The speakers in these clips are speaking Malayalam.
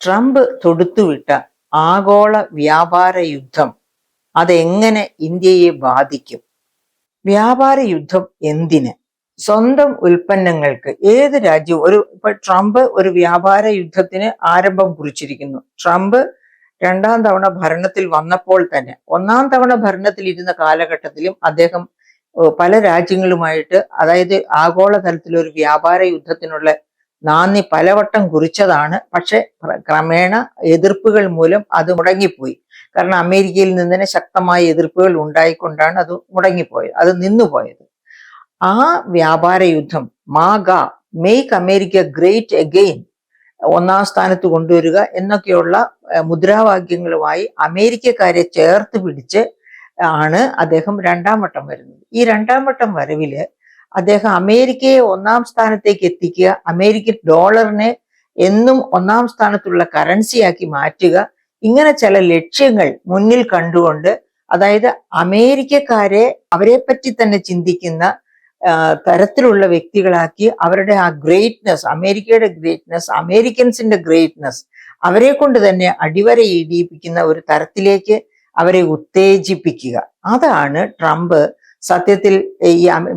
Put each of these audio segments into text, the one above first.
ട്രംപ് തൊടുത്തുവിട്ട ആഗോള വ്യാപാര യുദ്ധം അതെങ്ങനെ ഇന്ത്യയെ ബാധിക്കും? വ്യാപാര യുദ്ധം എന്തിന്? സ്വന്തം ഉൽപ്പന്നങ്ങൾക്ക് ഏത് രാജ്യവും ഇപ്പൊ ട്രംപ് ഒരു വ്യാപാര യുദ്ധത്തിന് ആരംഭം കുറിച്ചിരിക്കുന്നു. ട്രംപ് രണ്ടാം തവണ ഭരണത്തിൽ വന്നപ്പോൾ തന്നെ, ഒന്നാം തവണ ഭരണത്തിൽ ഇരുന്ന കാലഘട്ടത്തിലും അദ്ദേഹം പല രാജ്യങ്ങളുമായിട്ട്, അതായത് ആഗോളതലത്തിൽ ഒരു വ്യാപാര യുദ്ധത്തിനുള്ള നാന്ദി പലവട്ടം കുറിച്ചതാണ്. പക്ഷെ ക്രമേണ എതിർപ്പുകൾ മൂലം അത് മുടങ്ങിപ്പോയി. കാരണം അമേരിക്കയിൽ നിന്ന് തന്നെ ശക്തമായ എതിർപ്പുകൾ ഉണ്ടായിക്കൊണ്ടാണ് അത് മുടങ്ങിപ്പോയത്, അത് നിന്നുപോയത്. ആ വ്യാപാര യുദ്ധം മാഗ, മേക്ക് അമേരിക്ക ഗ്രേറ്റ് അഗെയിൻ, ഒന്നാം സ്ഥാനത്ത് കൊണ്ടുവരിക എന്നൊക്കെയുള്ള മുദ്രാവാക്യങ്ങളുമായി അമേരിക്കക്കാരെ ചേർത്ത് പിടിച്ച് ആണ് അദ്ദേഹം രണ്ടാം വട്ടം വരുന്നത്. ഈ രണ്ടാം വട്ടം വരവില് അദ്ദേഹം അമേരിക്കയെ ഒന്നാം സ്ഥാനത്തേക്ക് എത്തിക്കുക, അമേരിക്കൻ ഡോളറിനെ എന്നും ഒന്നാം സ്ഥാനത്തുള്ള കറൻസിയാക്കി മാറ്റുക, ഇങ്ങനെ ചില ലക്ഷ്യങ്ങൾ മുന്നിൽ കണ്ടുകൊണ്ട്, അതായത് അമേരിക്കക്കാരെ അവരെ പറ്റി തന്നെ ചിന്തിക്കുന്ന തരത്തിലുള്ള വ്യക്തികളാക്കി അവരുടെ ആ ഗ്രേറ്റ്നെസ്, അമേരിക്കയുടെ ഗ്രേറ്റ്നെസ്, അമേരിക്കൻസിന്റെ ഗ്രേറ്റ്നെസ് അവരെ കൊണ്ട് തന്നെ അടിവരയിടിപ്പിക്കുന്ന ഒരു തരത്തിലേക്ക് അവരെ ഉത്തേജിപ്പിക്കുക. അതാണ് ട്രംപ് സത്യത്തിൽ ഈ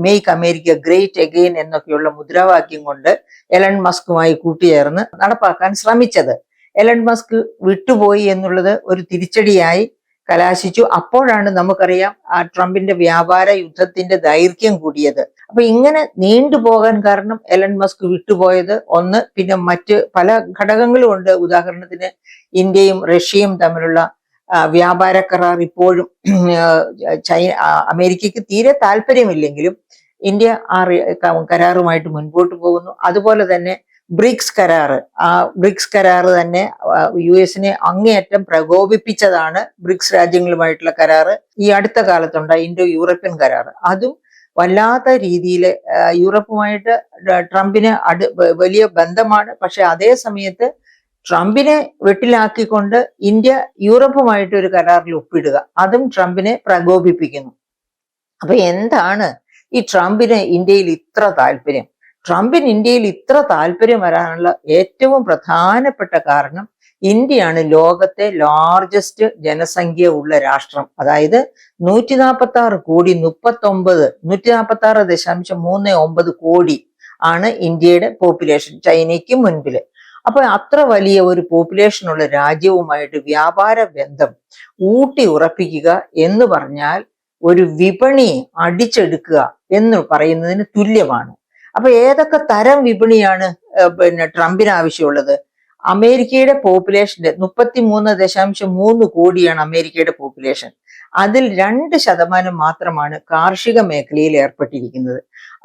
മേക്ക് അമേരിക്ക ഗ്രേറ്റ് അഗെയിൻ എന്നൊക്കെയുള്ള മുദ്രാവാക്യം കൊണ്ട് എലൺ മസ്കുമായി കൂട്ടുചേർന്ന് നടപ്പാക്കാൻ ശ്രമിച്ചത്. എലൺ മസ്ക് വിട്ടുപോയി എന്നുള്ളത് ഒരു തിരിച്ചടിയായി കലാശിച്ചു. അപ്പോഴാണ് നമുക്കറിയാം ആ ട്രംപിന്റെ വ്യാപാര യുദ്ധത്തിന്റെ ദൈർഘ്യം കൂടിയത്. അപ്പൊ ഇങ്ങനെ നീണ്ടുപോകാൻ കാരണം എലൺ മസ്ക് വിട്ടുപോയത് ഒന്ന്, പിന്നെ മറ്റ് പല ഘടകങ്ങളും ഉണ്ട്. ഉദാഹരണത്തിന് ഇന്ത്യയും റഷ്യയും തമ്മിലുള്ള വ്യാപാര കരാർ ഇപ്പോഴും അമേരിക്കയ്ക്ക് തീരെ താല്പര്യമില്ലെങ്കിലും ഇന്ത്യ ആ കരാറുമായിട്ട് മുൻപോട്ട് പോകുന്നു. അതുപോലെ തന്നെ ബ്രിക്സ് കരാറ്, ആ ബ്രിക്സ് കരാറ് തന്നെ US-നെ അങ്ങേയറ്റം പ്രകോപിപ്പിച്ചതാണ്. ബ്രിക്സ് രാജ്യങ്ങളുമായിട്ടുള്ള കരാറ്, ഈ അടുത്ത കാലത്തുണ്ടായ ഇൻഡോ യൂറോപ്യൻ കരാറ്, അതും വല്ലാത്ത രീതിയിൽ യൂറോപ്പുമായിട്ട് ട്രംപിന് വലിയ ബന്ധമാണ്. പക്ഷെ അതേ സമയത്ത് ട്രംപിനെ വെട്ടിലാക്കിക്കൊണ്ട് ഇന്ത്യ യൂറോപ്പുമായിട്ട് ഒരു കരാറിൽ ഒപ്പിടുക, അതും ട്രംപിനെ പ്രകോപിപ്പിക്കുന്നു. അപ്പൊ എന്താണ് ഈ ട്രംപിന് ഇന്ത്യയിൽ ഇത്ര താല്പര്യം? ട്രംപിന് ഇന്ത്യയിൽ ഇത്ര താല്പര്യം വരാനുള്ള ഏറ്റവും പ്രധാനപ്പെട്ട കാരണം, ഇന്ത്യയാണ് ലോകത്തെ ലാർജസ്റ്റ് ജനസംഖ്യ ഉള്ള രാഷ്ട്രം. അതായത് 146 കോടി 146.39 കോടി ആണ് ഇന്ത്യയുടെ പോപ്പുലേഷൻ, ചൈനയ്ക്ക് മുൻപില്. അപ്പൊ അത്ര വലിയ ഒരു പോപ്പുലേഷൻ ഉള്ള രാജ്യവുമായിട്ട് വ്യാപാര ബന്ധം ഊട്ടി ഉറപ്പിക്കുക എന്ന് പറഞ്ഞാൽ ഒരു വിപണി അടിച്ചെടുക്കുക എന്ന് പറയുന്നതിന് തുല്യമാണ്. അപ്പൊ ഏതൊക്കെ തരം വിപണിയാണ് ട്രംപിന് ആവശ്യമുള്ളത്? അമേരിക്കയുടെ പോപ്പുലേഷന്റെ 33.3 കോടിയാണ് അമേരിക്കയുടെ പോപ്പുലേഷൻ. അതിൽ 2% മാത്രമാണ് കാർഷിക മേഖലയിൽ ഏർപ്പെട്ടിരിക്കുന്നത്.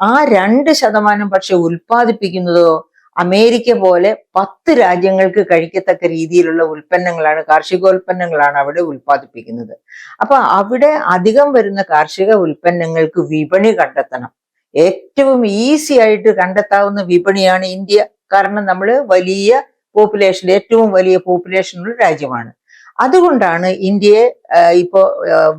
ആ 2% പക്ഷെ ഉൽപ്പാദിപ്പിക്കുന്നതോ അമേരിക്ക പോലെ 10 രാജ്യങ്ങൾക്ക് കഴിക്കത്തക്ക രീതിയിലുള്ള ഉൽപ്പന്നങ്ങളാണ്, കാർഷികോൽപ്പന്നങ്ങളാണ് അവിടെ ഉൽപ്പാദിപ്പിക്കുന്നത്. അപ്പൊ അവിടെ അധികം വരുന്ന കാർഷിക ഉൽപ്പന്നങ്ങൾക്ക് വിപണി കണ്ടെത്തണം. ഏറ്റവും ഈസി ആയിട്ട് കണ്ടെത്താവുന്ന വിപണിയാണ് ഇന്ത്യ. കാരണം നമ്മൾ വലിയ പോപ്പുലേഷൻ, ഏറ്റവും വലിയ പോപ്പുലേഷനുള്ള രാജ്യമാണ്. അതുകൊണ്ടാണ് ഇന്ത്യയെ ഇപ്പോ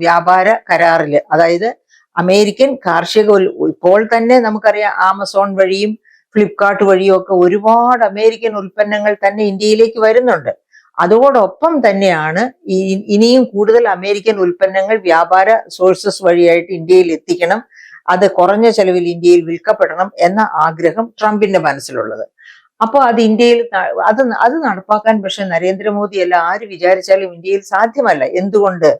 വ്യാപാര കരാറില്, അതായത് അമേരിക്കൻ കാർഷിക ഇപ്പോൾ തന്നെ നമുക്കറിയാം ആമസോൺ വഴിയും ഫ്ലിപ്കാർട്ട് വഴിയും ഒക്കെ ഒരുപാട് അമേരിക്കൻ ഉൽപ്പന്നങ്ങൾ തന്നെ ഇന്ത്യയിലേക്ക് വരുന്നുണ്ട്. അതോടൊപ്പം തന്നെയാണ് ഇനിയും കൂടുതൽ അമേരിക്കൻ ഉൽപ്പന്നങ്ങൾ വ്യാപാര സോഴ്സസ് വഴിയായിട്ട് ഇന്ത്യയിൽ എത്തിക്കണം, അത് കുറഞ്ഞ ചെലവിൽ ഇന്ത്യയിൽ വിൽക്കപ്പെടണം എന്ന ആഗ്രഹം ട്രംപിന്റെ മനസ്സിലുള്ളത്. അപ്പോൾ അത് ഇന്ത്യയിൽ അത് നടപ്പാക്കാൻ പക്ഷെ നരേന്ദ്രമോദി അല്ല ആര് വിചാരിച്ചാലും ഇന്ത്യയിൽ സാധ്യമല്ല. എന്തുകൊണ്ട്?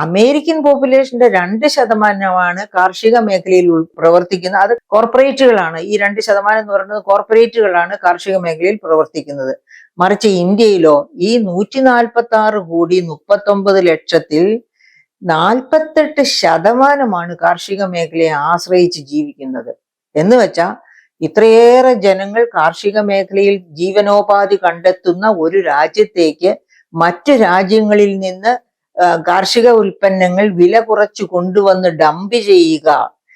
അമേരിക്കൻ പോപ്പുലേഷന്റെ 2% കാർഷിക മേഖലയിൽ പ്രവർത്തിക്കുന്നത്. അത് കോർപ്പറേറ്റുകളാണ്. ഈ 2% എന്ന് പറയുന്നത് കോർപ്പറേറ്റുകളാണ് കാർഷിക മേഖലയിൽ പ്രവർത്തിക്കുന്നത്. മറിച്ച് ഇന്ത്യയിലോ ഈ 146 കോടി 39 ലക്ഷത്തിൽ 48% കാർഷിക മേഖലയെ ആശ്രയിച്ച് ജീവിക്കുന്നത്. എന്ന് വെച്ചാൽ ഇത്രയേറെ ജനങ്ങൾ കാർഷിക മേഖലയിൽ ജീവനോപാധി കണ്ടെത്തുന്ന ഒരു രാജ്യത്തേക്ക് മറ്റു രാജ്യങ്ങളിൽ നിന്ന് കാർഷിക ഉൽപ്പന്നങ്ങൾ വില കുറച്ച് കൊണ്ടുവന്ന് ഡംപ് ചെയ്യുക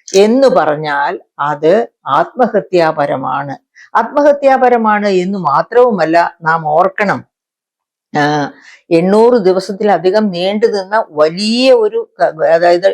എന്ന് പറഞ്ഞാൽ അത് ആത്മഹത്യാപരമാണ്. ആത്മഹത്യാപരമാണ് എന്ന് മാത്രവുമല്ല, നാം ഓർക്കണം, 800 ദിവസത്തിലധികം നീണ്ടു നിന്ന വലിയ ഒരു, അതായത്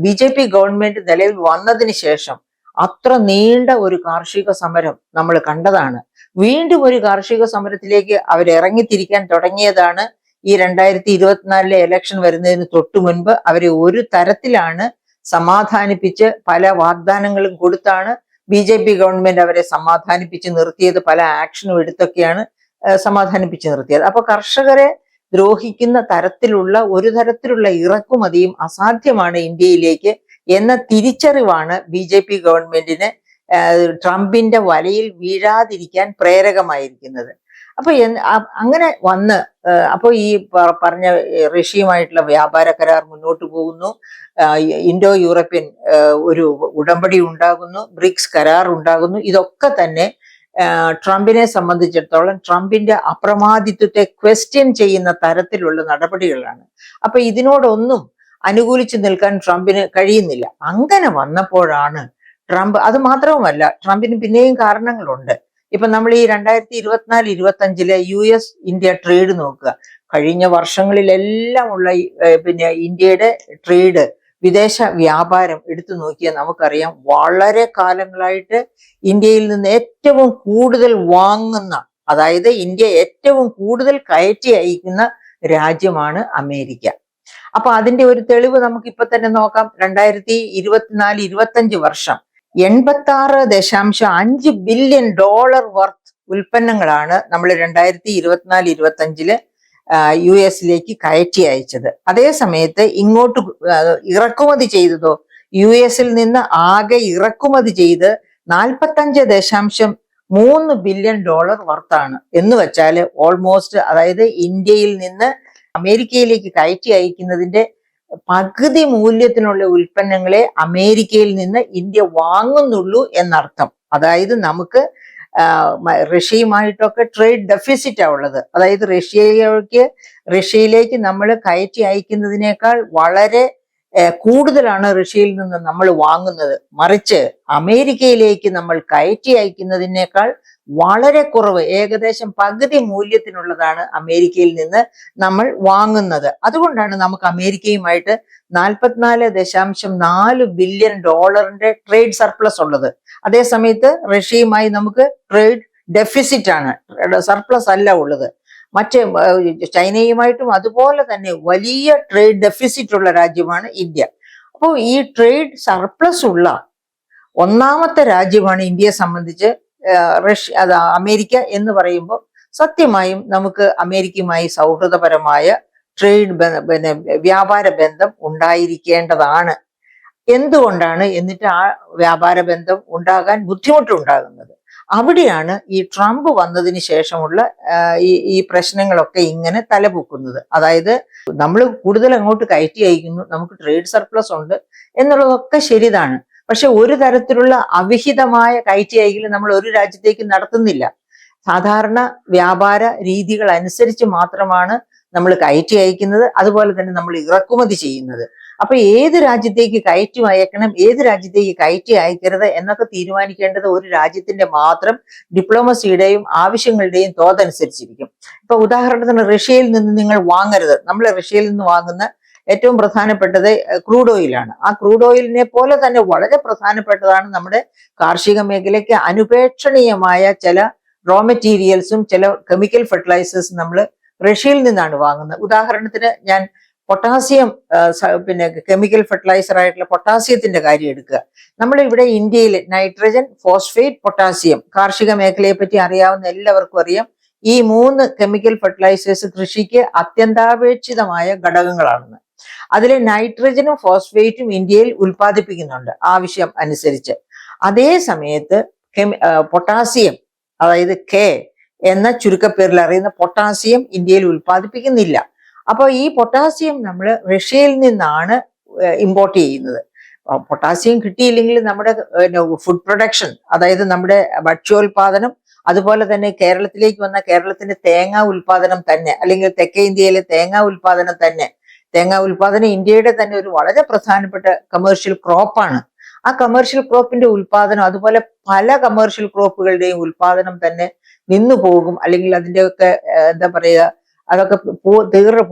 BJP ഗവൺമെന്റ് നിലവിൽ വന്നതിന് ശേഷം അത്ര നീണ്ട ഒരു കാർഷിക സമരം നമ്മൾ കണ്ടതാണ്. വീണ്ടും ഒരു കാർഷിക സമരത്തിലേക്ക് അവർ ഇറങ്ങിത്തിരിക്കാൻ തുടങ്ങിയതാണ് ഈ 2024 ഇലക്ഷൻ വരുന്നതിന് തൊട്ടു മുൻപ്. അവരെ ഒരു തരത്തിലാണ് സമാധാനിപ്പിച്ച് പല വാഗ്ദാനങ്ങളും കൊടുത്താണ് BJP ഗവൺമെന്റ് അവരെ സമാധാനിപ്പിച്ച് നിർത്തിയത്. പല ആക്ഷനും എടുത്തൊക്കെയാണ് സമാധാനിപ്പിച്ച് നിർത്തിയത്. അപ്പൊ കർഷകരെ ദ്രോഹിക്കുന്ന തരത്തിലുള്ള ഒരു തരത്തിലുള്ള ഇറക്കുമതിയും അസാധ്യമാണ് ഇന്ത്യയിലേക്ക് എന്ന തിരിച്ചറിവാണ് BJP ഗവൺമെന്റിന് ട്രംപിന്റെ വലയിൽ വീഴാതിരിക്കാൻ പ്രേരകമായിരിക്കുന്നത്. അപ്പൊ അങ്ങനെ വന്ന് അപ്പോൾ ഈ പറഞ്ഞ റഷ്യയുമായിട്ടുള്ള വ്യാപാര കരാർ മുന്നോട്ട് പോകുന്നു, ഇൻഡോ യൂറോപ്യൻ ഒരു ഉടമ്പടി ഉണ്ടാകുന്നു, ബ്രിക്സ് കരാർ ഉണ്ടാകുന്നു. ഇതൊക്കെ തന്നെ ട്രംപിനെ സംബന്ധിച്ചിടത്തോളം ട്രംപിന്റെ അപ്രമാദിത്വത്തെ ക്വസ്റ്റ്യൻ ചെയ്യുന്ന തരത്തിലുള്ള നടപടികളാണ്. അപ്പൊ ഇതിനോടൊന്നും അനുകൂലിച്ചു നിൽക്കാൻ ട്രംപിന് കഴിയുന്നില്ല. അങ്ങനെ വന്നപ്പോഴാണ് ട്രംപ്, അത് മാത്രവുമല്ല ട്രംപിന് പിന്നെയും കാരണങ്ങളുണ്ട്. ഇപ്പൊ നമ്മൾ ഈ 2024-25 US ഇന്ത്യ ട്രേഡ് നോക്കുക. കഴിഞ്ഞ വർഷങ്ങളിലെല്ലാം ഉള്ള പിന്നെ ഇന്ത്യയുടെ ട്രേഡ്, വിദേശ വ്യാപാരം എടുത്തു നോക്കിയാൽ നമുക്കറിയാം വളരെ കാലങ്ങളായിട്ട് ഇന്ത്യയിൽ നിന്ന് ഏറ്റവും കൂടുതൽ വാങ്ങുന്ന, അതായത് ഇന്ത്യ ഏറ്റവും കൂടുതൽ കയറ്റി അയക്കുന്ന രാജ്യമാണ് അമേരിക്ക. അപ്പൊ അതിന്റെ ഒരു തെളിവ് നമുക്ക് ഇപ്പൊ തന്നെ നോക്കാം. 2024-25 വർഷം $86.5 ബില്യൺ വർത്ത് ഉൽപ്പന്നങ്ങളാണ് നമ്മൾ 2024-25 US കയറ്റി അയച്ചത്. അതേ സമയത്ത് ഇങ്ങോട്ട് ഇറക്കുമതി ചെയ്തതോ, US നിന്ന് ആകെ ഇറക്കുമതി ചെയ്ത് $45.3 ബില്യൺ വർത്താണ്. എന്ന് വെച്ചാൽ ഓൾമോസ്റ്റ്, അതായത് ഇന്ത്യയിൽ നിന്ന് അമേരിക്കയിലേക്ക് കയറ്റി അയക്കുന്നതിന്റെ പകുതി മൂല്യത്തിനുള്ള ഉൽപ്പന്നങ്ങളെ അമേരിക്കയിൽ നിന്ന് ഇന്ത്യ വാങ്ങുന്നുള്ളൂ എന്നർത്ഥം. അതായത് നമുക്ക് റഷ്യയുമായിട്ടൊക്കെ ട്രേഡ് ഡെഫിസിറ്റാ ഉള്ളത്. അതായത് റഷ്യയിലേക്ക് നമ്മൾ കയറ്റി അയക്കുന്നതിനേക്കാൾ വളരെ കൂടുതലാണ് റഷ്യയിൽ നിന്ന് നമ്മൾ വാങ്ങുന്നത്. മറിച്ച് അമേരിക്കയിലേക്ക് നമ്മൾ കയറ്റി അയക്കുന്നതിനേക്കാൾ വളരെ കുറവ്, ഏകദേശം പകുതി മൂല്യത്തിനുള്ളതാണ് അമേരിക്കയിൽ നിന്ന് നമ്മൾ വാങ്ങുന്നത്. അതുകൊണ്ടാണ് നമുക്ക് അമേരിക്കയുമായിട്ട് $44.4 ബില്യൺ ട്രേഡ് സർപ്ലസ് ഉള്ളത്. അതേ സമയത്ത് റഷ്യയുമായി നമുക്ക് ട്രേഡ് ഡെഫിസിറ്റ് ആണ്, സർപ്ലസ് അല്ല ഉള്ളത്. മറ്റ് ചൈനയുമായിട്ടും അതുപോലെ തന്നെ വലിയ ട്രേഡ് ഡെഫിസിറ്റ് ഉള്ള രാജ്യമാണ് ഇന്ത്യ. അപ്പോൾ ഈ ട്രേഡ് സർപ്ലസ് ഉള്ള ഒന്നാമത്തെ രാജ്യമാണ് ഇന്ത്യയെ സംബന്ധിച്ച് അമേരിക്ക എന്ന് പറയുമ്പോൾ സത്യമായും നമുക്ക് അമേരിക്കയുമായി സൗഹൃദപരമായ ട്രേഡ് വ്യാപാര ബന്ധം ഉണ്ടായിരിക്കേണ്ടതാണ്. എന്തുകൊണ്ടാണ് എന്നിട്ട് ആ വ്യാപാര ബന്ധം ഉണ്ടാകാൻ ബുദ്ധിമുട്ടുണ്ടാകുന്നത്? അവിടെയാണ് ഈ ട്രംപ് വന്നതിന് ശേഷമുള്ള ഈ പ്രശ്നങ്ങളൊക്കെ ഇങ്ങനെ തലപൊക്കുന്നത്. അതായത് നമ്മൾ കൂടുതൽ അങ്ങോട്ട് കയറ്റി അയക്കുന്നു, നമുക്ക് ട്രേഡ് സർപ്ലസ് ഉണ്ട് എന്നുള്ളതൊക്കെ ശരിതാണ്. പക്ഷെ ഒരു തരത്തിലുള്ള അവിഹിതമായ കയറ്റി അയക്കൽ നമ്മൾ ഒരു രാജ്യത്തേക്ക് നടത്തുന്നില്ല. സാധാരണ വ്യാപാര രീതികൾ അനുസരിച്ച് മാത്രമാണ് നമ്മൾ കയറ്റി അയക്കുന്നത്, അതുപോലെ തന്നെ നമ്മൾ ഇറക്കുമതി ചെയ്യുന്നത്. അപ്പൊ ഏത് രാജ്യത്തേക്ക് കയറ്റി അയക്കണം, ഏത് രാജ്യത്തേക്ക് കയറ്റി അയക്കരുത് എന്നൊക്കെ തീരുമാനിക്കേണ്ടത് ഒരു രാജ്യത്തിന്റെ മാത്രം ഡിപ്ലോമസിയുടെയും ആവശ്യങ്ങളുടെയും തോതനുസരിച്ചിരിക്കും. ഇപ്പൊ ഉദാഹരണത്തിന് റഷ്യയിൽ നിന്ന് നിങ്ങൾ വാങ്ങരുത്. നമ്മൾ റഷ്യയിൽ നിന്ന് വാങ്ങുന്ന ഏറ്റവും പ്രധാനപ്പെട്ടത് ക്രൂഡ് ഓയിലാണ്. ആ ക്രൂഡ് ഓയിലിനെ പോലെ തന്നെ വളരെ പ്രധാനപ്പെട്ടതാണ് നമ്മുടെ കാർഷിക മേഖലയ്ക്ക് അനുപേക്ഷണീയമായ ചില റോ മെറ്റീരിയൽസും ചില കെമിക്കൽ ഫെർട്ടിലൈസേഴ്സും നമ്മൾ റഷ്യയിൽ നിന്നാണ് വാങ്ങുന്നത്. ഉദാഹരണത്തിന് ഞാൻ പൊട്ടാസ്യം, പിന്നെ കെമിക്കൽ ഫെർട്ടിലൈസർ ആയിട്ടുള്ള പൊട്ടാസ്യത്തിന്റെ കാര്യം എടുക്കുക. നമ്മൾ ഇവിടെ ഇന്ത്യയിൽ നൈട്രജൻ, ഫോസ്ഫേറ്റ്, പൊട്ടാസ്യം, കാർഷിക മേഖലയെ പറ്റി അറിയാവുന്ന എല്ലാവർക്കും അറിയാം. ഈ 3 കെമിക്കൽ ഫെർട്ടിലൈസേഴ്സ് കൃഷിക്ക് അത്യന്താപേക്ഷിതമായ ഘടകങ്ങളാണെന്ന്. അതിലെ നൈട്രജനും ഫോസ്ഫേറ്റും ഇന്ത്യയിൽ ഉൽപ്പാദിപ്പിക്കുന്നുണ്ട് ആവശ്യം അനുസരിച്ച്. അതേ സമയത്ത് പൊട്ടാസ്യം, അതായത് കെ എന്ന ചുരുക്കപ്പേരിൽ അറിയുന്ന പൊട്ടാസ്യം ഇന്ത്യയിൽ ഉൽപ്പാദിപ്പിക്കുന്നില്ല. അപ്പോൾ ഈ പൊട്ടാസ്യം നമ്മൾ റഷ്യയിൽ നിന്നാണ് ഇമ്പോർട്ട് ചെയ്യുന്നത്. പൊട്ടാസ്യം കിട്ടിയില്ലെങ്കിൽ നമ്മുടെ ഫുഡ് പ്രൊഡക്ഷൻ, അതായത് നമ്മുടെ ഭക്ഷ്യോൽപാദനം, അതുപോലെ തന്നെ കേരളത്തിലേക്ക് വന്ന കേരളത്തിന്റെ തേങ്ങാ ഉൽപാദനം തന്നെ, അല്ലെങ്കിൽ തെക്കേ ഇന്ത്യയിലെ തേങ്ങാ ഉൽപാദനം തന്നെ, തേങ്ങാ ഉൽപാദനം ഇന്ത്യയുടെ തന്നെ ഒരു വളരെ പ്രധാനപ്പെട്ട കമേഴ്ഷ്യൽ ക്രോപ്പാണ്. ആ കമേഴ്ഷ്യൽ ക്രോപ്പിന്റെ ഉൽപാദനം, അതുപോലെ പല കമേഴ്ഷ്യൽ ക്രോപ്പുകളുടെയും ഉൽപാദനം തന്നെ നിന്നു പോകും. അല്ലെങ്കിൽ അതിൻ്റെയൊക്കെ എന്താ പറയുക, അതൊക്കെ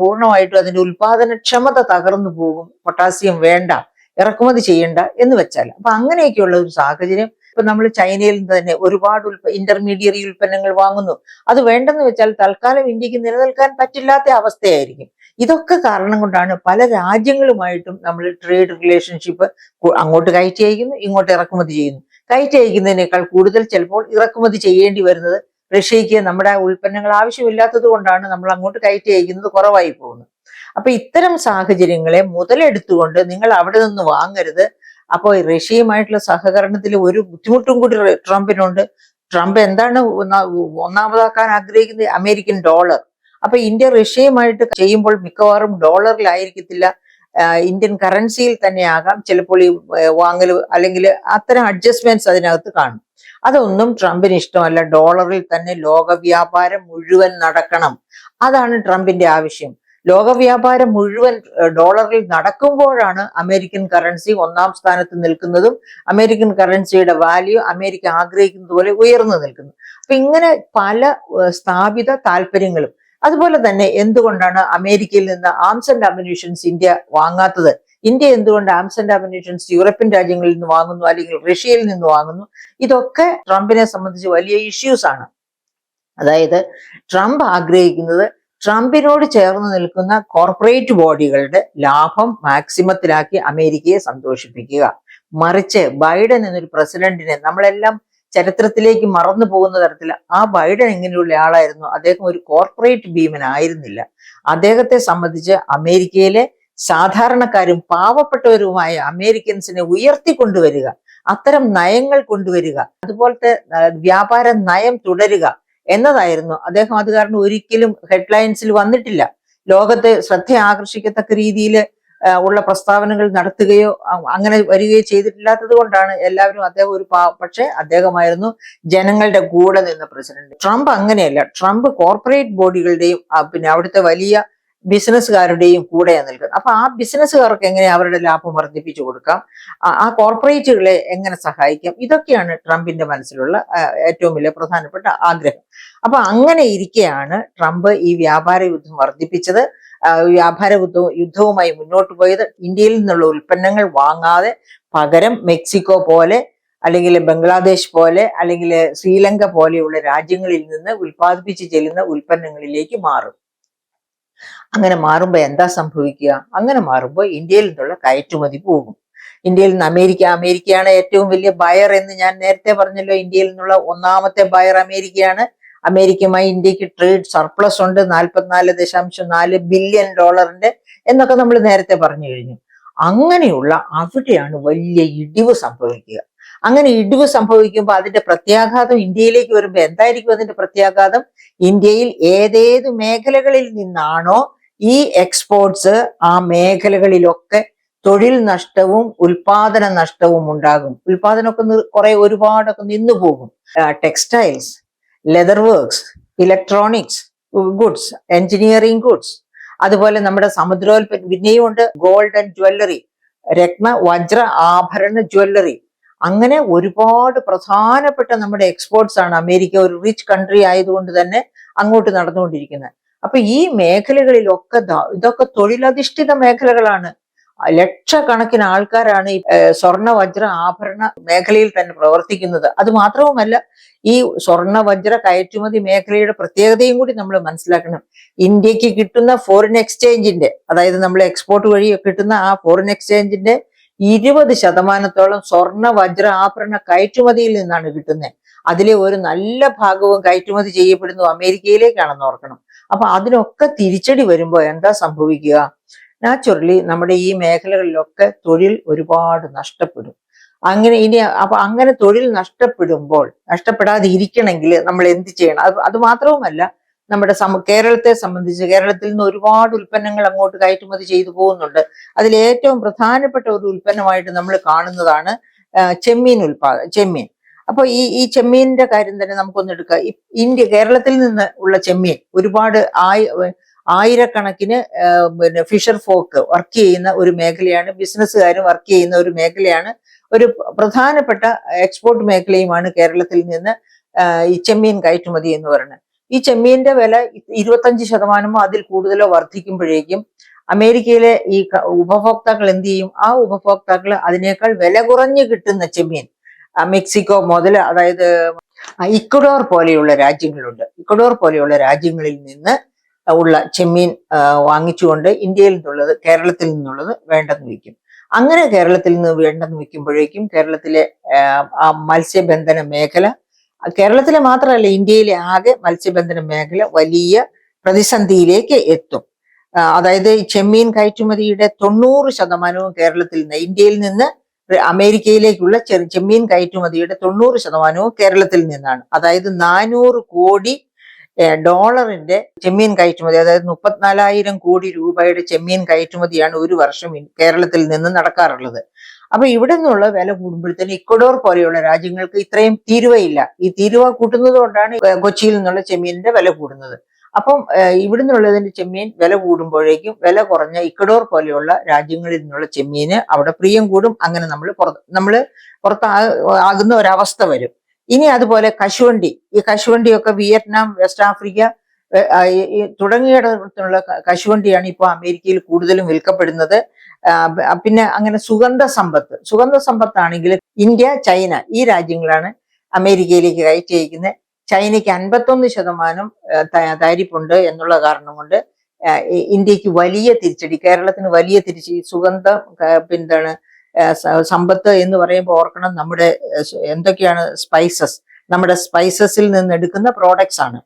പൂർണ്ണമായിട്ടും അതിന്റെ ഉൽപാദനക്ഷമത തകർന്നു പോകും. പൊട്ടാസ്യം വേണ്ട, ഇറക്കുമതി ചെയ്യണ്ട എന്ന് വെച്ചാൽ. അപ്പൊ അങ്ങനെയൊക്കെയുള്ള ഒരു സാഹചര്യം ഇപ്പൊ നമ്മൾ ചൈനയിൽ നിന്ന് തന്നെ ഒരുപാട് ഇന്റർമീഡിയറി ഉൽപ്പന്നങ്ങൾ വാങ്ങുന്നു. അത് വേണ്ടെന്ന് വെച്ചാൽ തൽക്കാലം ഇന്ത്യക്ക് നിലനിൽക്കാൻ പറ്റില്ലാത്ത അവസ്ഥയായിരിക്കും. ഇതൊക്കെ കാരണം കൊണ്ടാണ് പല രാജ്യങ്ങളുമായിട്ടും നമ്മൾ ട്രേഡ് റിലേഷൻഷിപ്പ് അങ്ങോട്ട് കയറ്റി അയക്കുന്നു, ഇങ്ങോട്ട് ഇറക്കുമതി ചെയ്യുന്നു. കയറ്റി അയക്കുന്നതിനേക്കാൾ കൂടുതൽ ചിലപ്പോൾ ഇറക്കുമതി ചെയ്യേണ്ടി വരുന്നത് റഷ്യക്ക് നമ്മുടെ ഉൽപ്പന്നങ്ങൾ ആവശ്യമില്ലാത്തത് കൊണ്ടാണ് നമ്മൾ അങ്ങോട്ട് കയറ്റി അയക്കുന്നത് കുറവായി പോകുന്നത്. അപ്പൊ ഇത്തരം സാഹചര്യങ്ങളെ മുതലെടുത്തുകൊണ്ട് നിങ്ങൾ അവിടെ നിന്ന് വാങ്ങരുത്. അപ്പോൾ റഷ്യയുമായിട്ടുള്ള സഹകരണത്തിൽ ഒരു ബുദ്ധിമുട്ടും കൂടി ട്രംപിനുണ്ട്. ട്രംപ് എന്താണ് ഒന്നാമതാക്കാൻ ആഗ്രഹിക്കുന്നത്? American dollar. അപ്പൊ ഇന്ത്യ റഷ്യയുമായിട്ട് ചെയ്യുമ്പോൾ മിക്കവാറും ഡോളറിലായിരിക്കത്തില്ല, ഇന്ത്യൻ കറൻസിയിൽ തന്നെ ആകാം ചിലപ്പോൾ ഈ വാങ്ങൽ, അല്ലെങ്കിൽ അത്തരം അഡ്ജസ്റ്റ്മെന്റ്സ് അതിനകത്ത് കാണും. അതൊന്നും ട്രംപിന് ഇഷ്ടമല്ല. ഡോളറിൽ തന്നെ ലോക വ്യാപാരം മുഴുവൻ നടക്കണം. അതാണ് ട്രംപിന്റെ ആവശ്യം. ലോക വ്യാപാരം മുഴുവൻ ഡോളറിൽ നടക്കുമ്പോഴാണ് അമേരിക്കൻ കറൻസി ഒന്നാം സ്ഥാനത്ത് നിൽക്കുന്നതും അമേരിക്കൻ കറൻസിയുടെ വാല്യൂ അമേരിക്ക ആഗ്രഹിക്കുന്നത് പോലെ ഉയർന്നു നിൽക്കുന്നു. അപ്പൊ ഇങ്ങനെ പല സ്ഥാപിത താല്പര്യങ്ങളും. അതുപോലെ തന്നെ എന്തുകൊണ്ടാണ് അമേരിക്കയിൽ നിന്ന് ആംസ് ആൻഡ് അമ്യൂണിഷൻസ് ഇന്ത്യ വാങ്ങാത്തത്? ഇന്ത്യ എന്തുകൊണ്ട് ആംസ് ആൻഡ് അമ്യൂണിഷൻസ് യൂറോപ്യൻ രാജ്യങ്ങളിൽ നിന്ന് വാങ്ങുന്നു, അല്ലെങ്കിൽ റഷ്യയിൽ നിന്ന് വാങ്ങുന്നു? ഇതൊക്കെ ട്രംപിനെ സംബന്ധിച്ച് വലിയ ഇഷ്യൂസ് ആണ്. അതായത് ട്രംപ് ആഗ്രഹിക്കുന്നത് ട്രംപിനോട് ചേർന്ന് നിൽക്കുന്ന കോർപ്പറേറ്റ് ബോഡികളുടെ ലാഭം മാക്സിമത്തിലാക്കി അമേരിക്കയെ സന്തോഷിപ്പിക്കുക. മറിച്ച് ബൈഡൻ എന്നൊരു പ്രസിഡന്റിനെ നമ്മളെല്ലാം ചരിത്രത്തിലേക്ക് മറന്നു പോകുന്ന തരത്തിൽ, ആ ബൈഡൻ എങ്ങനെയുള്ള ആളായിരുന്നു? അദ്ദേഹം ഒരു കോർപ്പറേറ്റ് ഭീമനായിരുന്നില്ല. അദ്ദേഹത്തെ സംബന്ധിച്ച് അമേരിക്കയിലെ സാധാരണക്കാരും പാവപ്പെട്ടവരുമായ അമേരിക്കൻസിനെ ഉയർത്തിക്കൊണ്ടുവരിക, അത്തരം നയങ്ങൾ കൊണ്ടുവരിക, അതുപോലത്തെ വ്യാപാര നയം തുടരുക എന്നതായിരുന്നു അദ്ദേഹം. അത് കാരണം ഒരിക്കലും ഹെഡ്ലൈൻസിൽ വന്നിട്ടില്ല. ലോകത്തെ ശ്രദ്ധ ആകർഷിക്കത്തക്ക രീതിയിൽ ഉള്ള പ്രസ്താവനകൾ നടത്തുകയോ അങ്ങനെ വരികയോ ചെയ്തിട്ടില്ലാത്തത് കൊണ്ടാണ് എല്ലാവരും അദ്ദേഹം പക്ഷേ അദ്ദേഹമായിരുന്നു ജനങ്ങളുടെ കൂടെ നിന്ന പ്രസിഡന്റ്. ട്രംപ് അങ്ങനെയല്ല. ട്രംപ് കോർപ്പറേറ്റ് ബോഡികളുടെയും പിന്നെ അവിടുത്തെ വലിയ ബിസിനസ്സുകാരുടെയും കൂടെയാണ് നിൽക്കുന്നത്. അപ്പൊ ആ ബിസിനസ്സുകാർക്ക് എങ്ങനെ അവരുടെ ലാഭം വർദ്ധിപ്പിച്ചു കൊടുക്കാം, ആ കോർപ്പറേറ്റുകളെ എങ്ങനെ സഹായിക്കാം, ഇതൊക്കെയാണ് ട്രംപിന്റെ മനസ്സിലുള്ള ഏറ്റവും വലിയ പ്രധാനപ്പെട്ട ആഗ്രഹം. അപ്പൊ അങ്ങനെ ഇരിക്കെയാണ് ട്രംപ് ഈ വ്യാപാര യുദ്ധം വർദ്ധിപ്പിച്ചത്. വ്യാപാര യുദ്ധവുമായി മുന്നോട്ട് പോയത്. ഇന്ത്യയിൽ നിന്നുള്ള ഉൽപ്പന്നങ്ങൾ വാങ്ങാതെ പകരം മെക്സിക്കോ പോലെ, അല്ലെങ്കിൽ ബംഗ്ലാദേശ് പോലെ, അല്ലെങ്കിൽ ശ്രീലങ്ക പോലെയുള്ള രാജ്യങ്ങളിൽ നിന്ന് ഉൽപ്പാദിപ്പിച്ച് ചെല്ലുന്ന ഉൽപ്പന്നങ്ങളിലേക്ക് മാറും. അങ്ങനെ മാറുമ്പോൾ എന്താ സംഭവിക്കുക? അങ്ങനെ മാറുമ്പോൾ ഇന്ത്യയിൽ നിന്നുള്ള കയറ്റുമതി പോകും. ഇന്ത്യയിൽ നിന്ന് അമേരിക്കയാണ് ഏറ്റവും വലിയ ബയർ എന്ന് ഞാൻ നേരത്തെ പറഞ്ഞല്ലോ. ഇന്ത്യയിൽ നിന്നുള്ള ഒന്നാമത്തെ ബയർ അമേരിക്കയാണ്. അമേരിക്കയുമായി ഇന്ത്യക്ക് ട്രേഡ് സർപ്ലസ് ഉണ്ട്, 44.4 ബില്യൺ ഡോളറിന്റെ എന്നൊക്കെ നമ്മൾ നേരത്തെ പറഞ്ഞു കഴിഞ്ഞു. അങ്ങനെയുള്ള അവിടെയാണ് വലിയ ഇടിവ് സംഭവിക്കുക. അങ്ങനെ ഇടിവ് സംഭവിക്കുമ്പോൾ അതിന്റെ പ്രത്യാഘാതം ഇന്ത്യയിലേക്ക് വരുമ്പോൾ എന്തായിരിക്കും അതിന്റെ പ്രത്യാഘാതം? ഇന്ത്യയിൽ ഏതേത് മേഖലകളിൽ നിന്നാണോ ഈ എക്സ്പോർട്സ്, ആ മേഖലകളിലൊക്കെ തൊഴിൽ നഷ്ടവും ഉൽപാദന നഷ്ടവും ഉണ്ടാകും. ഉൽപാദനമൊക്കെ ഒരുപാടൊക്കെ നിന്നു പോകും. Textiles, leather works, electronics goods, engineering goods, അതുപോലെ നമ്മുടെ പിന്നെയും ഉണ്ട് ഗോൾഡ് ആൻഡ് ജ്വല്ലറി, രത്ന വജ്ര ആഭരണ ജ്വല്ലറി. അങ്ങനെ ഒരുപാട് പ്രധാനപ്പെട്ട നമ്മുടെ എക്സ്പോർട്സ് ആണ് അമേരിക്ക ഒരു റിച്ച് കൺട്രി ആയതുകൊണ്ട് തന്നെ അങ്ങോട്ട് നടന്നുകൊണ്ടിരിക്കുന്നത്. അപ്പൊ ഈ മേഖലകളിലൊക്കെ ഇതൊക്കെ തൊഴിലധിഷ്ഠിത മേഖലകളാണ്. ലക്ഷക്കണക്കിന് ആൾക്കാരാണ് ഈ സ്വർണ്ണ വജ്ര ആഭരണ മേഖലയിൽ തന്നെ പ്രവർത്തിക്കുന്നത്. അത് മാത്രവുമല്ല, ഈ സ്വർണ്ണ വജ്ര കയറ്റുമതി മേഖലയുടെ പ്രത്യേകതയും കൂടി നമ്മൾ മനസ്സിലാക്കണം. ഇന്ത്യക്ക് കിട്ടുന്ന ഫോറിൻ എക്സ്ചേഞ്ചിന്റെ, അതായത് നമ്മൾ എക്സ്പോർട്ട് വഴി കിട്ടുന്ന ആ ഫോറിൻ എക്സ്ചേഞ്ചിന്റെ 20% സ്വർണ്ണ വജ്ര ആഭരണ കയറ്റുമതിയിൽ നിന്നാണ് കിട്ടുന്നത്. അതിലെ ഒരു നല്ല ഭാഗവും കയറ്റുമതി ചെയ്യപ്പെടുന്നത് അമേരിക്കയിലേക്കാണെന്ന് ഓർക്കണം. അപ്പൊ അതിനൊക്കെ തിരിച്ചടി വരുമ്പോൾ എന്താ സംഭവിക്കുക? നാച്ചുറലി നമ്മുടെ ഈ മേഖലകളിലൊക്കെ തൊഴിൽ ഒരുപാട് നഷ്ടപ്പെടും. അങ്ങനെ തൊഴിൽ നഷ്ടപ്പെടാതെ ഇരിക്കണമെങ്കിൽ നമ്മൾ എന്ത് ചെയ്യണം? അത് മാത്രവുമല്ല, നമ്മുടെ കേരളത്തെ സംബന്ധിച്ച് കേരളത്തിൽ നിന്ന് ഒരുപാട് ഉൽപ്പന്നങ്ങൾ അങ്ങോട്ട് കയറ്റുമതി ചെയ്തു പോകുന്നുണ്ട്. അതിൽ ഏറ്റവും പ്രധാനപ്പെട്ട ഒരു ഉൽപ്പന്നമായിട്ട് നമ്മൾ കാണുന്നതാണ് ചെമ്മീൻ. അപ്പൊ ഈ ചെമ്മീനിന്റെ കാര്യം തന്നെ നമുക്കൊന്ന് എടുക്കാം. കേരളത്തിൽ നിന്ന് ഉള്ള ചെമ്മീൻ ഒരുപാട് ആയിരക്കണക്കിന് പിന്നെ ഫിഷർ ഫോക്ക് വർക്ക് ചെയ്യുന്ന ഒരു മേഖലയാണ്, ബിസിനസ്സുകാരും വർക്ക് ചെയ്യുന്ന ഒരു മേഖലയാണ്, ഒരു പ്രധാനപ്പെട്ട എക്സ്പോർട്ട് മേഖലയുമാണ് കേരളത്തിൽ നിന്ന് ഈ ചെമ്മീൻ കയറ്റുമതി എന്ന് പറയുന്നത്. ഈ ചെമ്മീന്റെ വില 25% അതിൽ കൂടുതലോ വർദ്ധിക്കുമ്പോഴേക്കും അമേരിക്കയിലെ ഈ ഉപഭോക്താക്കൾ എന്ത് ചെയ്യും? ആ ഉപഭോക്താക്കൾ അതിനേക്കാൾ വില കുറഞ്ഞ് കിട്ടുന്ന ചെമ്മീൻ, മെക്സിക്കോ മുതൽ, അതായത് ഇക്വഡോർ പോലെയുള്ള രാജ്യങ്ങളുണ്ട്. ഇക്വഡോർ പോലെയുള്ള രാജ്യങ്ങളിൽ നിന്ന് ഉള്ള ചെമ്മീൻ വാങ്ങിച്ചുകൊണ്ട് ഇന്ത്യയിൽ നിന്നുള്ളത്, കേരളത്തിൽ നിന്നുള്ളത് വേണ്ടെന്ന് വയ്ക്കും. അങ്ങനെ കേരളത്തിൽ നിന്ന് വേണ്ടെന്ന് വെക്കുമ്പോഴേക്കും കേരളത്തിലെ ആ മത്സ്യബന്ധന മേഖല, കേരളത്തിലെ മാത്രമല്ല ഇന്ത്യയിലെ ആകെ മത്സ്യബന്ധന മേഖല വലിയ പ്രതിസന്ധിയിലേക്ക് എത്തും. അതായത് ചെമ്മീൻ കയറ്റുമതിയുടെ 90% കേരളത്തിൽ നിന്ന്, ഇന്ത്യയിൽ നിന്ന് അമേരിക്കയിലേക്കുള്ള ചെമ്മീൻ കയറ്റുമതിയുടെ 90% കേരളത്തിൽ നിന്നാണ്. അതായത് 400 കോടി ഡോളറിന്റെ ചെമ്മീൻ കയറ്റുമതി, അതായത് 34,000 കോടി രൂപയുടെ ചെമ്മീൻ കയറ്റുമതിയാണ് ഒരു വർഷം കേരളത്തിൽ നിന്ന് നടക്കാറുള്ളത്. അപ്പൊ ഇവിടെ നിന്നുള്ള വില കൂടുമ്പോഴത്തേന് ഇക്വഡോർ പോലെയുള്ള രാജ്യങ്ങൾക്ക് ഇത്രയും തീരുവയില്ല. ഈ തീരുവ കൂട്ടുന്നത് കൊണ്ടാണ് കൊച്ചിയിൽ നിന്നുള്ള ചെമ്മീനിന്റെ വില കൂടുന്നത്. അപ്പം ഇവിടെ നിന്നുള്ളതിന്റെ ചെമ്മീൻ വില കൂടുമ്പോഴേക്കും വില കുറഞ്ഞ ഇക്വഡോർ പോലെയുള്ള രാജ്യങ്ങളിൽ നിന്നുള്ള ചെമ്മീന് അവിടെ പ്രിയം കൂടും. അങ്ങനെ നമ്മൾ പുറത്താകുന്ന ഒരവസ്ഥ വരും. ഇനി അതുപോലെ കശുവണ്ടി, ഈ കശുവണ്ടിയൊക്കെ വിയറ്റ്നാം, വെസ്റ്റ് ആഫ്രിക്ക തുടങ്ങിയിടത്തുള്ള കശുവണ്ടിയാണ് ഇപ്പോൾ അമേരിക്കയിൽ കൂടുതലും വിൽക്കപ്പെടുന്നത്. പിന്നെ അങ്ങനെ സുഗന്ധ സമ്പത്താണെങ്കിൽ ഇന്ത്യ, ചൈന ഈ രാജ്യങ്ങളാണ് അമേരിക്കയിലേക്ക് കയറ്റി അയക്കുന്നത്. ചൈനയ്ക്ക് 51% താരിഫുണ്ട് എന്നുള്ള കാരണം കൊണ്ട് ഇന്ത്യക്ക് വലിയ തിരിച്ചടി, കേരളത്തിന് വലിയ തിരിച്ചടി. സുഗന്ധം പിന്താണ് സമ്പത്ത് എന്ന് പറയുമ്പോൾ ഓർക്കണം, നമ്മുടെ എന്തൊക്കെയാണ് സ്പൈസസ്, നമ്മുടെ സ്പൈസസിൽ നിന്ന് എടുക്കുന്ന പ്രോഡക്ട്സ് ആണ്.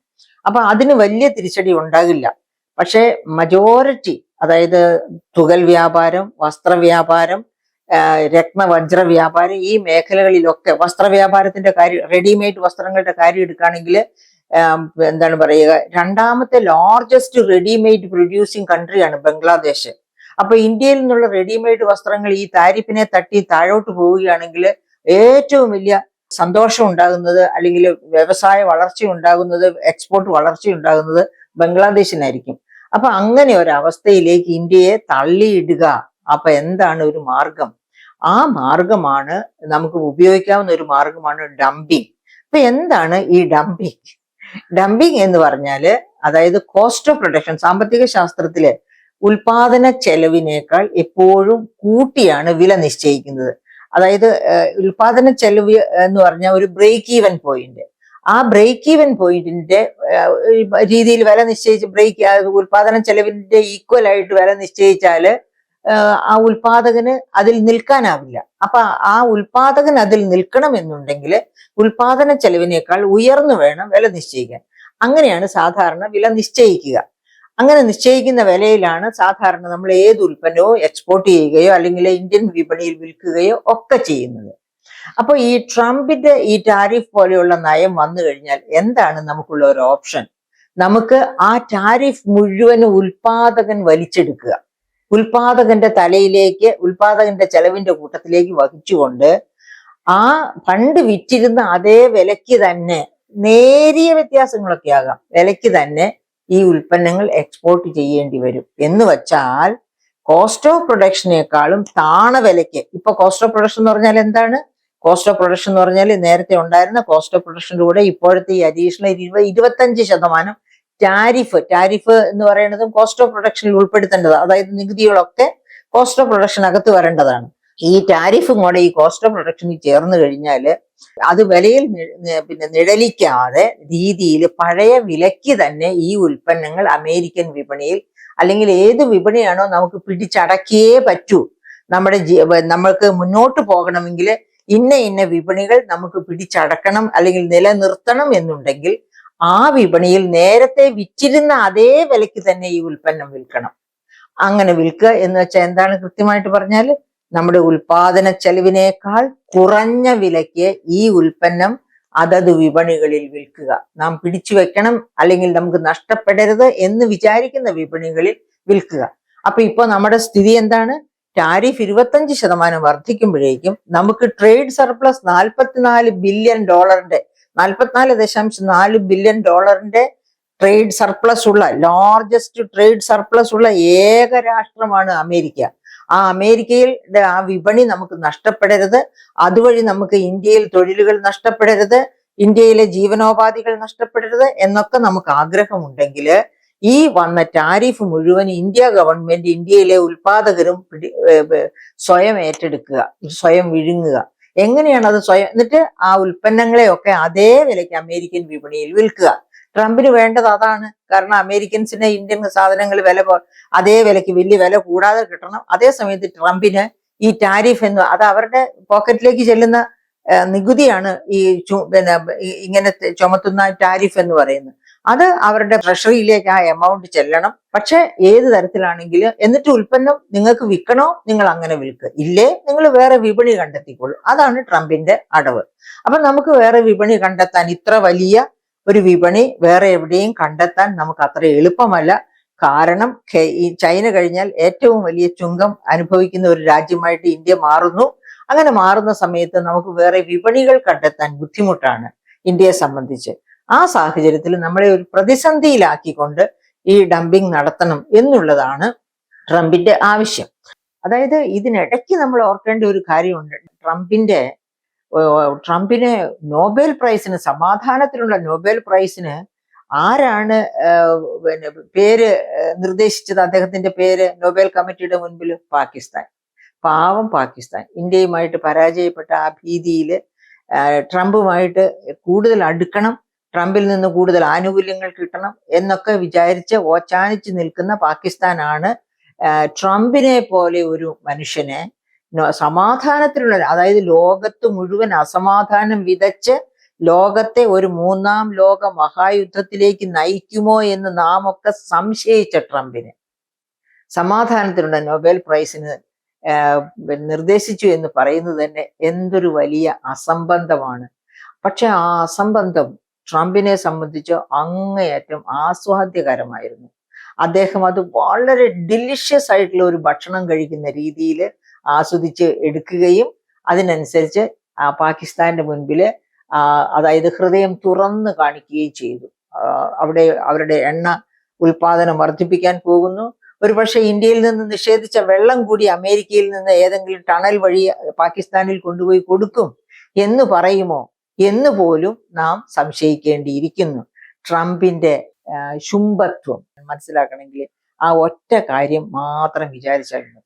അപ്പൊ അതിന് വലിയ തിരിച്ചടി ഉണ്ടാകില്ല. പക്ഷെ മജോറിറ്റി, അതായത് തുകൽ വ്യാപാരം, വസ്ത്രവ്യാപാരം, രത്നവജ്ര വ്യാപാരം, ഈ മേഖലകളിലൊക്കെ വസ്ത്രവ്യാപാരത്തിന്റെ കാര്യം, റെഡിമെയ്ഡ് വസ്ത്രങ്ങളുടെ കാര്യം എടുക്കുകയാണെങ്കിൽ എന്താണ് പറയുക, 2ാമത്തെ ലാർജസ്റ്റ് റെഡിമെയ്ഡ് പ്രൊഡ്യൂസിങ് കൺട്രിയാണ് ബംഗ്ലാദേശ്. അപ്പൊ ഇന്ത്യയിൽ നിന്നുള്ള റെഡിമെയ്ഡ് വസ്ത്രങ്ങൾ ഈ താരിഫിനെ തട്ടി താഴോട്ട് പോവുകയാണെങ്കിൽ ഏറ്റവും വലിയ സന്തോഷം ഉണ്ടാകുന്നത്, അല്ലെങ്കിൽ വ്യവസായ വളർച്ച ഉണ്ടാകുന്നത്, എക്സ്പോർട്ട് വളർച്ച ഉണ്ടാകുന്നത് ബംഗ്ലാദേശിനായിരിക്കും. അപ്പൊ അങ്ങനെ ഒരവസ്ഥയിലേക്ക് ഇന്ത്യയെ തള്ളിയിടുക. അപ്പൊ എന്താണ് ഒരു മാർഗം? ആ മാർഗമാണ്, നമുക്ക് ഉപയോഗിക്കാവുന്ന ഒരു മാർഗമാണ് ഡംപിങ്. അപ്പൊ എന്താണ് ഈ ഡംപിങ്? ഡംപിങ് എന്ന് പറഞ്ഞാല്, അതായത് കോസ്റ്റ് ഓഫ് പ്രൊഡക്ഷൻ, സാമ്പത്തിക ശാസ്ത്രത്തിലെ ഉൽപാദന ചെലവിനേക്കാൾ എപ്പോഴും കൂട്ടിയാണ് വില നിശ്ചയിക്കുന്നത്. അതായത് ഉൽപാദന ചെലവ് എന്ന് പറഞ്ഞാൽ ഒരു ബ്രേക്ക് ഈവൻ പോയിന്റ്, ആ ബ്രേക്ക് ഈവൻ പോയിന്റിന്റെ രീതിയിൽ വില നിശ്ചയിച്ച് ഉൽപാദന ചെലവിന്റെ ഈക്വൽ ആയിട്ട് വില നിശ്ചയിച്ചാല് ആ ഉൽപാദകന് അതിൽ നിൽക്കാനാവില്ല. അപ്പൊ ആ ഉൽപാദകൻ അതിൽ നിൽക്കണമെന്നുണ്ടെങ്കിൽ ഉൽപാദന ചെലവിനേക്കാൾ ഉയർന്നു വേണം വില നിശ്ചയിക്കാൻ. അങ്ങനെയാണ് സാധാരണ വില നിശ്ചയിക്കുക. അങ്ങനെ നിശ്ചയിക്കുന്ന വിലയിലാണ് സാധാരണ നമ്മൾ ഏത് ഉൽപ്പന്നവും എക്സ്പോർട്ട് ചെയ്യുകയോ അല്ലെങ്കിൽ ഇന്ത്യൻ വിപണിയിൽ വിൽക്കുകയോ ഒക്കെ ചെയ്യുന്നത്. അപ്പൊ ഈ ട്രംപിന്റെ ഈ ടാരിഫ് പോലെയുള്ള നയം വന്നു കഴിഞ്ഞാൽ എന്താണ് നമുക്കുള്ള ഒരു ഓപ്ഷൻ? നമുക്ക് ആ ടാരിഫ് മുഴുവൻ ഉൽപാദകൻ വലിച്ചെടുക്കുക, ഉൽപാദകന്റെ തലയിലേക്ക്, ഉൽപാദകന്റെ ചെലവിന്റെ കൂട്ടത്തിലേക്ക് വഹിച്ചുകൊണ്ട് ആ പണ്ട് വിറ്റിരുന്ന അതേ വിലയ്ക്ക് തന്നെ, നേരിയ വ്യത്യാസങ്ങളൊക്കെ ആകാം, വിലയ്ക്ക് തന്നെ ഈ ഉൽപ്പന്നങ്ങൾ എക്സ്പോർട്ട് ചെയ്യേണ്ടി വരും. എന്ന് വെച്ചാൽ കോസ്റ്റ് ഓഫ് പ്രൊഡക്ഷനേക്കാളും താണ വിലയ്ക്ക്. ഇപ്പൊ കോസ്റ്റ് ഓഫ് പ്രൊഡക്ഷൻ എന്ന് പറഞ്ഞാൽ എന്താണ്? കോസ്റ്റ് ഓഫ് പ്രൊഡക്ഷൻ എന്ന് പറഞ്ഞാൽ നേരത്തെ ഉണ്ടായിരുന്ന കോസ്റ്റ് ഓഫ് പ്രൊഡക്ഷന്റെ കൂടെ ഇപ്പോഴത്തെ ഈ അഡീഷണൽ 25% ടാരിഫ് എന്ന് പറയുന്നതും കോസ്റ്റ് ഓഫ് പ്രൊഡക്ഷനിൽ ഉൾപ്പെടുത്തേണ്ടത്. അതായത് നികുതികളൊക്കെ കോസ്റ്റ് ഓഫ് പ്രൊഡക്ഷൻ അകത്ത് വരേണ്ടതാണ്. ഈ ടാരിഫും കൂടെ ഈ കോസ്റ്റ് ഓഫ് പ്രൊഡക്ഷനിൽ ചേർന്ന് കഴിഞ്ഞാൽ അത് വിലയിൽ നിഴലിക്കാതെ രീതിയിൽ പഴയ വിലയ്ക്ക് തന്നെ ഈ ഉൽപ്പന്നങ്ങൾ അമേരിക്കൻ വിപണിയിൽ, അല്ലെങ്കിൽ ഏത് വിപണിയാണോ നമുക്ക് പിടിച്ചടക്കിയേ പറ്റൂ, നമ്മൾക്ക് മുന്നോട്ട് പോകണമെങ്കിൽ ഇന്ന വിപണികൾ നമുക്ക് പിടിച്ചടക്കണം അല്ലെങ്കിൽ നിലനിർത്തണം എന്നുണ്ടെങ്കിൽ ആ വിപണിയിൽ നേരത്തെ വിറ്റിരുന്ന അതേ വിലയ്ക്ക് തന്നെ ഈ ഉൽപ്പന്നം വിൽക്കണം. അങ്ങനെ വിൽക്കുക എന്ന് വെച്ചാൽ എന്താണ്? കൃത്യമായിട്ട് പറഞ്ഞാൽ നമ്മുടെ ഉൽപാദന ചെലവിനേക്കാൾ കുറഞ്ഞ വിലയ്ക്ക് ഈ ഉൽപ്പന്നം അതത് വിപണികളിൽ വിൽക്കുക. നാം പിടിച്ചു വെക്കണം, അല്ലെങ്കിൽ നമുക്ക് നഷ്ടപ്പെടരുത് എന്ന് വിചാരിക്കുന്ന വിപണികളിൽ വിൽക്കുക. അപ്പൊ ഇപ്പൊ നമ്മുടെ സ്ഥിതി എന്താണ്? ടാരിഫ് 25% വർദ്ധിക്കുമ്പോഴേക്കും നമുക്ക് ട്രേഡ് സർപ്ലസ് 44 ബില്യൺ ഡോളറിന്റെ 44.4 ബില്യൺ ഡോളറിന്റെ ട്രേഡ് സർപ്ലസ് ഉള്ള, ലാർജസ്റ്റ് ട്രേഡ് സർപ്ലസ് ഉള്ള ഏക രാഷ്ട്രമാണ് അമേരിക്ക. ആ അമേരിക്കയിൽ ആ വിപണി നമുക്ക് നഷ്ടപ്പെടരുത്. അതുവഴി നമുക്ക് ഇന്ത്യയിൽ തൊഴിലുകൾ നഷ്ടപ്പെടരുത്, ഇന്ത്യയിലെ ജീവനോപാധികൾ നഷ്ടപ്പെടരുത് എന്നൊക്കെ നമുക്ക് ആഗ്രഹമുണ്ടെങ്കിൽ ഈ വന്ന ടാരിഫ് മുഴുവൻ ഇന്ത്യ ഗവൺമെന്റ്, ഇന്ത്യയിലെ ഉൽപാദകരും സ്വയം ഏറ്റെടുക്കുക, സ്വയം വിഴുങ്ങുക. എങ്ങനെയാണ് അത് സ്വയം, എന്നിട്ട് ആ ഉൽപ്പന്നങ്ങളെയൊക്കെ അതേ വിലയ്ക്ക് അമേരിക്കൻ വിപണിയിൽ വിൽക്കുക. ട്രംപിന് വേണ്ടത് അതാണ്. കാരണം അമേരിക്കൻസിന് ഇന്ത്യൻ സാധനങ്ങൾ അതേ വിലയ്ക്ക് വലിയ വില കൂടാതെ കിട്ടണം. അതേ സമയത്ത് ട്രംപിന് ഈ ടാരിഫ് എന്ന് അത് അവരുടെ പോക്കറ്റിലേക്ക് ചെല്ലുന്ന നികുതിയാണ് ഈ പിന്നെ ഇങ്ങനെ ചുമത്തുന്ന ടാരിഫ് എന്ന് പറയുന്നത്. അത് അവരുടെ ട്രഷറിയിലേക്ക് ആ എമൗണ്ട് ചെല്ലണം. പക്ഷെ ഏത് തരത്തിലാണെങ്കിലും, എന്നിട്ട് ഉൽപ്പന്നം നിങ്ങൾക്ക് വിൽക്കണോ നിങ്ങൾ അങ്ങനെ വിൽക്കുക, ഇല്ലേ നിങ്ങൾ വേറെ വിപണി കണ്ടെത്തിക്കൊള്ളൂ. അതാണ് ട്രംപിന്റെ അടവ്. അപ്പൊ നമുക്ക് വേറെ വിപണി കണ്ടെത്താൻ, ഇത്ര വലിയ ഒരു വിപണി വേറെ എവിടെയും കണ്ടെത്താൻ നമുക്ക് അത്ര എളുപ്പമല്ല. കാരണം ഈ ചൈന കഴിഞ്ഞാൽ ഏറ്റവും വലിയ ചുങ്കം അനുഭവിക്കുന്ന ഒരു രാജ്യമായിട്ട് ഇന്ത്യ മാറുന്നു. അങ്ങനെ മാറുന്ന സമയത്ത് നമുക്ക് വേറെ വിപണികൾ കണ്ടെത്താൻ ബുദ്ധിമുട്ടാണ് ഇന്ത്യയെ സംബന്ധിച്ച്. ആ സാഹചര്യത്തിൽ നമ്മളെ ഒരു പ്രതിസന്ധിയിലാക്കിക്കൊണ്ട് ഈ ഡംപിങ് നടത്തണം എന്നുള്ളതാണ് ട്രംപിന്റെ ആവശ്യം. അതായത് ഇതിനിടയ്ക്ക് നമ്മൾ ഓർക്കേണ്ട ഒരു കാര്യമുണ്ട്. ട്രംപിന് നോബൽ പ്രൈസിന്, സമാധാനത്തിനുള്ള നോബൽ പ്രൈസിന് ആരാണ് പിന്നെ പേര് നിർദ്ദേശിച്ചത്? അദ്ദേഹത്തിന്റെ പേര് നോബൽ കമ്മിറ്റിയുടെ മുൻപിൽ പാകിസ്ഥാൻ. പാവം പാകിസ്ഥാൻ ഇന്ത്യയുമായിട്ട് പരാജയപ്പെട്ട ആ ഭീതിയിൽ ട്രംപുമായിട്ട് കൂടുതൽ അടുക്കണം, ട്രംപിൽ നിന്ന് കൂടുതൽ ആനുകൂല്യങ്ങൾ കിട്ടണം എന്നൊക്കെ വിചാരിച്ച് ഓച്ചാനിച്ച് നിൽക്കുന്ന പാകിസ്ഥാനാണ് ട്രംപിനെ പോലെ ഒരു മനുഷ്യനെ സമാധാനത്തിലുള്ള, അതായത് ലോകത്ത് മുഴുവൻ അസമാധാനം വിതച്ച് ലോകത്തെ ഒരു മൂന്നാം ലോക മഹായുദ്ധത്തിലേക്ക് നയിക്കുമോ എന്ന് നാം ഒക്കെ സംശയിച്ച ട്രംപിന് സമാധാനത്തിനുള്ള നൊബേൽ പ്രൈസിന് നിർദ്ദേശിച്ചു എന്ന് പറയുന്നത് തന്നെ എന്തൊരു വലിയ അസംബന്ധമാണ്. പക്ഷെ ആ അസംബന്ധം ട്രംപിനെ സംബന്ധിച്ച് അങ്ങേയറ്റം ആസ്വാദ്യകരമായിരുന്നു. അദ്ദേഹം അത് വളരെ ഡിലിഷ്യസ് ആയിട്ടുള്ള ഒരു ഭക്ഷണം കഴിക്കുന്ന രീതിയിൽ ആസ്വദിച്ച് എടുക്കുകയും അതിനനുസരിച്ച് പാകിസ്ഥാന്റെ മുൻപിൽ അതായത് ഹൃദയം തുറന്ന് കാണിക്കുകയും ചെയ്തു. അവിടെ അവരുടെ എണ്ണ ഉൽപാദനം വർദ്ധിപ്പിക്കാൻ പോകുന്നു. ഒരുപക്ഷെ ഇന്ത്യയിൽ നിന്ന് നിഷേധിച്ച വെള്ളം കൂടി അമേരിക്കയിൽ നിന്ന് ഏതെങ്കിലും ടണൽ വഴി പാകിസ്ഥാനിൽ കൊണ്ടുപോയി കൊടുക്കും എന്ന് പറയുമോ എന്ന് പോലും നാം സംശയിക്കേണ്ടിയിരിക്കുന്നു. ട്രംപിന്റെ ശുംഭത്വം മനസ്സിലാക്കണമെങ്കിൽ ആ ഒറ്റ കാര്യം മാത്രം വിചാരിച്ചാൽ മതി.